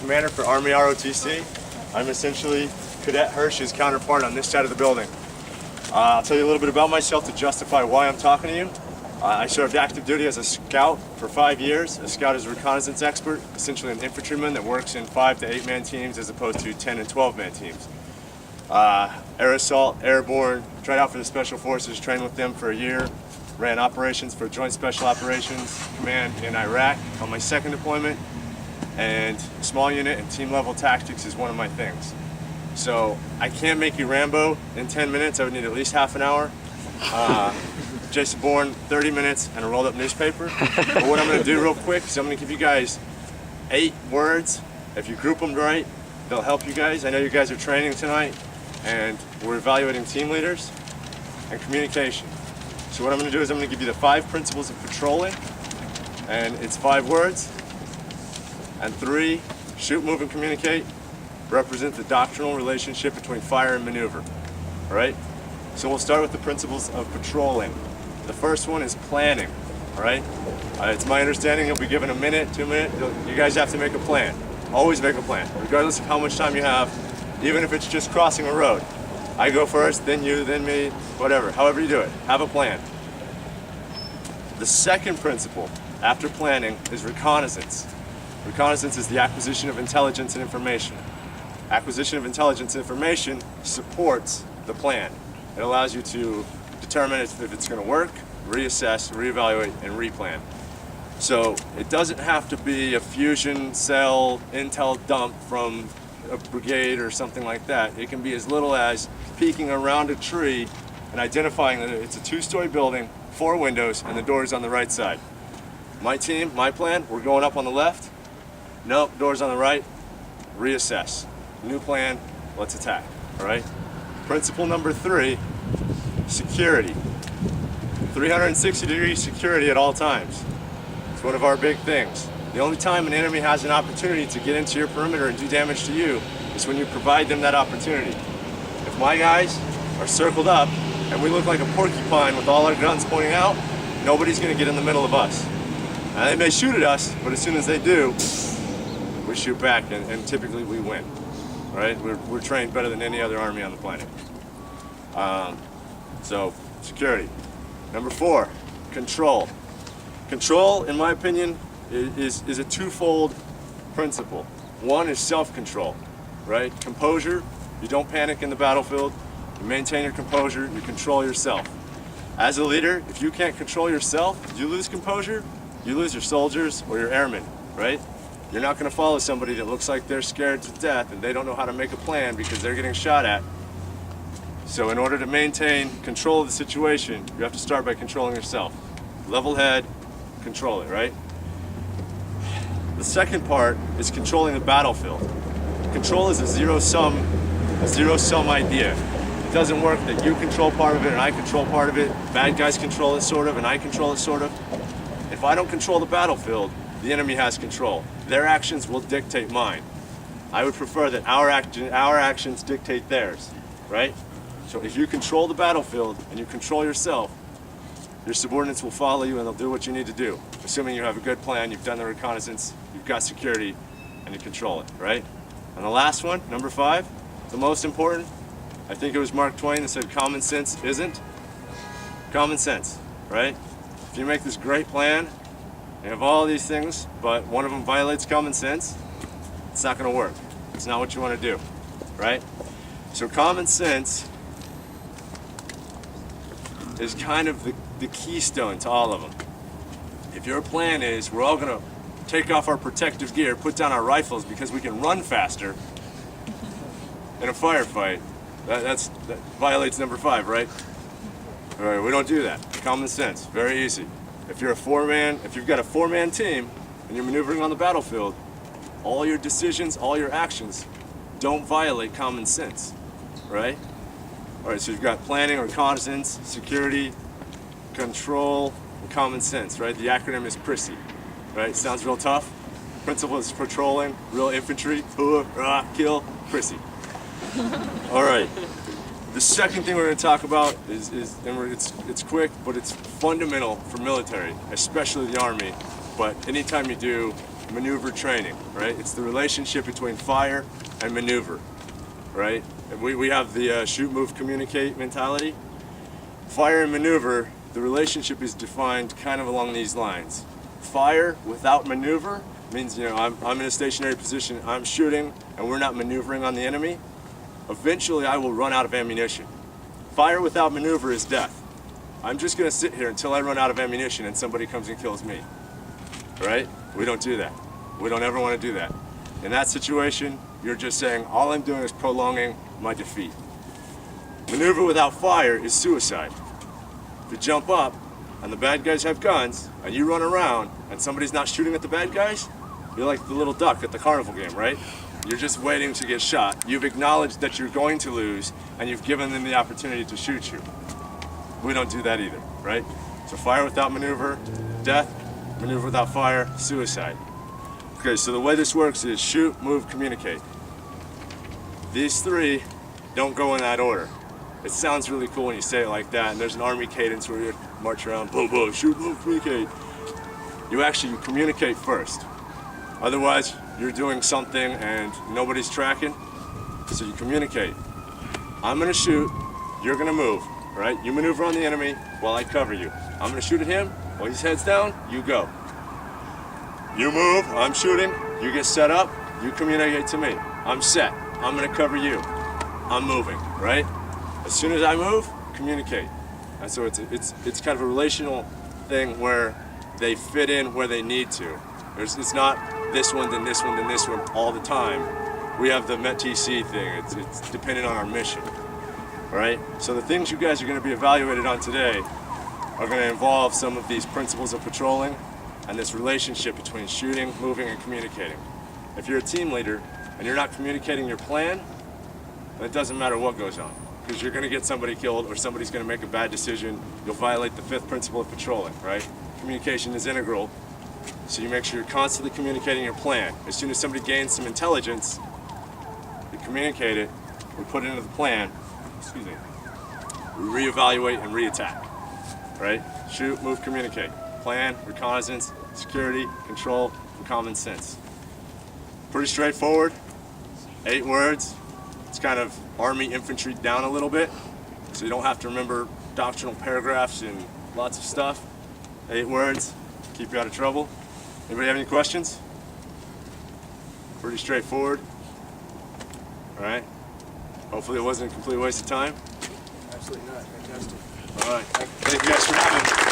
commander for Army ROTC. I'm essentially Cadet Hirsch's counterpart on this side of the building. I'll tell you a little bit about myself to justify why I'm talking to you. I served active duty as a scout for 5 years. A scout is a reconnaissance expert, essentially an infantryman that works in 5 to 8 man teams as opposed to 10 and 12 man teams. Air assault, airborne, tried out for the Special Forces, trained with them for a year, ran operations for Joint Special Operations Command in Iraq on my second deployment, and small unit and team level tactics is one of my things. So I can't make you Rambo in 10 minutes, I would need at least half an hour. Jason Bourne, 30 minutes and a rolled up newspaper. But what I'm gonna do real quick is I'm gonna give you guys 8 words. If you group them right, they'll help you guys. I know you guys are training tonight and we're evaluating team leaders and communication. So what I'm gonna do is I'm gonna give you the 5 principles of patrolling, and it's 5 words. And 3, shoot, move, and communicate represent the doctrinal relationship between fire and maneuver. All right? So we'll start with the principles of patrolling. The first one is planning. All right? It's my understanding you'll be given a minute, 2 minutes. You guys have to make a plan. Always make a plan, regardless of how much time you have, even if it's just crossing a road. I go first, then you, then me, whatever. However you do it, have a plan. The second principle, after planning, is reconnaissance. Reconnaissance is the acquisition of intelligence and information. Acquisition of intelligence and information supports the plan. It allows you to determine if it's going to work, reassess, reevaluate, and replan. So it doesn't have to be a fusion cell intel dump from a brigade or something like that. It can be as little as peeking around a tree and identifying that it's a 2-story building, 4 windows, and the door's on the right side. My team, my plan, we're going up on the left. Nope, door's on the right. Reassess. New plan, let's attack, all right? Principle number 3, security. 360-degree security at all times. It's one of our big things. The only time an enemy has an opportunity to get into your perimeter and do damage to you is when you provide them that opportunity. If my guys are circled up and we look like a porcupine with all our guns pointing out, nobody's gonna get in the middle of us. Now, they may shoot at us, but as soon as they do, we shoot back and typically we win. Right? We're trained better than any other army on the planet. So, security. Number 4, control. Control, in my opinion, is a twofold principle. One is self-control, right? Composure, you don't panic in the battlefield, you maintain your composure, you control yourself. As a leader, if you can't control yourself, you lose composure, you lose your soldiers or your airmen, right? You're not going to follow somebody that looks like they're scared to death and they don't know how to make a plan because they're getting shot at. So in order to maintain control of the situation, you have to start by controlling yourself. Level head, control it, right? The second part is controlling the battlefield. Control is a zero-sum idea. It doesn't work that you control part of it and I control part of it, bad guys control it sort of and I control it sort of. If I don't control the battlefield, the enemy has control. Their actions will dictate mine. I would prefer that our actions dictate theirs, right? So if you control the battlefield and you control yourself, your subordinates will follow you and they'll do what you need to do, assuming you have a good plan, you've done the reconnaissance, you've got security, and you control it, right? And the last one, number 5, the most important, I think it was Mark Twain that said common sense isn't. Common sense, right? If you make this great plan, you have all these things, but one of them violates common sense, it's not going to work. It's not what you want to do, right? So common sense is kind of the keystone to all of them. If your plan is we're all going to take off our protective gear, put down our rifles because we can run faster in a firefight, that violates number 5, right? All right, we don't do that. Common sense, very easy. If you've got a 4-man team and you're maneuvering on the battlefield, all your decisions, all your actions don't violate common sense, right? All right, so you've got planning, reconnaissance, security, control, and common sense, right? The acronym is PRISSY, right? Sounds real tough. Principle is patrolling, real infantry, kill, PRISSY. All right. The second thing we're going to talk about it's quick, but it's fundamental for military, especially the Army. But anytime you do maneuver training, right? It's the relationship between fire and maneuver, right? And we have the shoot, move, communicate mentality. Fire and maneuver, the relationship is defined kind of along these lines. Fire without maneuver means, you know, I'm in a stationary position, I'm shooting, and we're not maneuvering on the enemy. Eventually, I will run out of ammunition. Fire without maneuver is death. I'm just going to sit here until I run out of ammunition and somebody comes and kills me, right? We don't do that. We don't ever want to do that. In that situation, you're just saying, all I'm doing is prolonging my defeat. Maneuver without fire is suicide. If you jump up and the bad guys have guns and you run around and somebody's not shooting at the bad guys, you're like the little duck at the carnival game, right? You're just waiting to get shot. You've acknowledged that you're going to lose and you've given them the opportunity to shoot you. We don't do that either, right? So fire without maneuver, death. Maneuver without fire, suicide. Okay, so the way this works is shoot, move, communicate. These three don't go in that order. It sounds really cool when you say it like that, and there's an army cadence where you march around, boom, boom, shoot, move, communicate. You communicate first. Otherwise, you're doing something and nobody's tracking, so you communicate. I'm gonna shoot, you're gonna move, right? You maneuver on the enemy while I cover you. I'm gonna shoot at him, while his head's down, you go. You move, I'm shooting, you get set up, you communicate to me. I'm set, I'm gonna cover you. I'm moving, right? As soon as I move, communicate. And so it's kind of a relational thing where they fit in where they need to. It's not this one, then this one, then this one all the time. We have the MET-TC thing, it's dependent on our mission, right? So the things you guys are gonna be evaluated on today are going to involve some of these principles of patrolling and this relationship between shooting, moving, and communicating. If you're a team leader and you're not communicating your plan, then it doesn't matter what goes on, because you're going to get somebody killed or somebody's going to make a bad decision. You'll violate the 5th principle of patrolling, right? Communication is integral, so you make sure you're constantly communicating your plan. As soon as somebody gains some intelligence, you communicate it, we put it into the plan, excuse me, we reevaluate and re-attack. Right? Shoot, move, communicate. Plan, reconnaissance, security, control, and common sense. Pretty straightforward. 8 words. It's kind of Army infantry down a little bit, so you don't have to remember doctrinal paragraphs and lots of stuff. 8 words. Keep you out of trouble. Anybody have any questions? Pretty straightforward. All right. Hopefully it wasn't a complete waste of time. Absolutely not. Fantastic. All right. Thank you guys for having me.